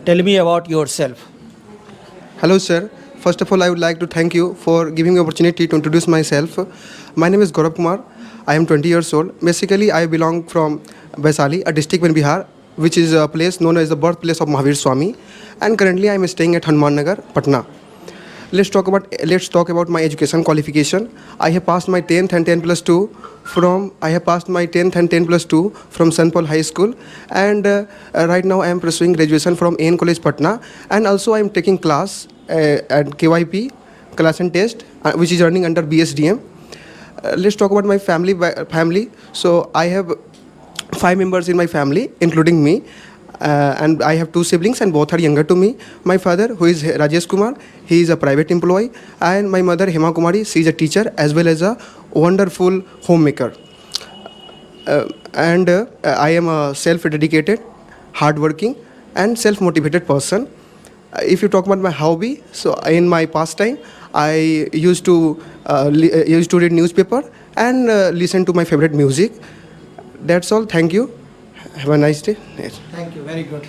Tell me about yourself. Hello, sir. First of all, I would like to thank you for giving me opportunity to introduce myself. My name is Gaurav Kumar. I am 20 years old. Basically, I belong from Vaisali, a district in Bihar, which is a place known as the birthplace of Mahavir Swami. And currently, I am staying at Hanuman Nagar, Patna. Let's talk about my education qualification. I have passed my 10th and 10 plus 2 from St. Paul High School, and right now I am pursuing graduation from AN College Patna, and also I am taking class at KYP class and test, which is running under BSDM. Let's talk about my family. So I have 5 members in my family, including me, and I have 2 siblings, and both are younger to me. My father, who is Rajesh Kumar, he is a private employee, and my mother, Hema Kumari, she is a teacher as well as a wonderful homemaker. And I am a self-dedicated, hardworking, and self-motivated person. If you talk about my hobby, so in my pastime, I used to read newspaper and listen to my favorite music. That's all. Thank you. Have a nice day. Yes. Thank you. Very good.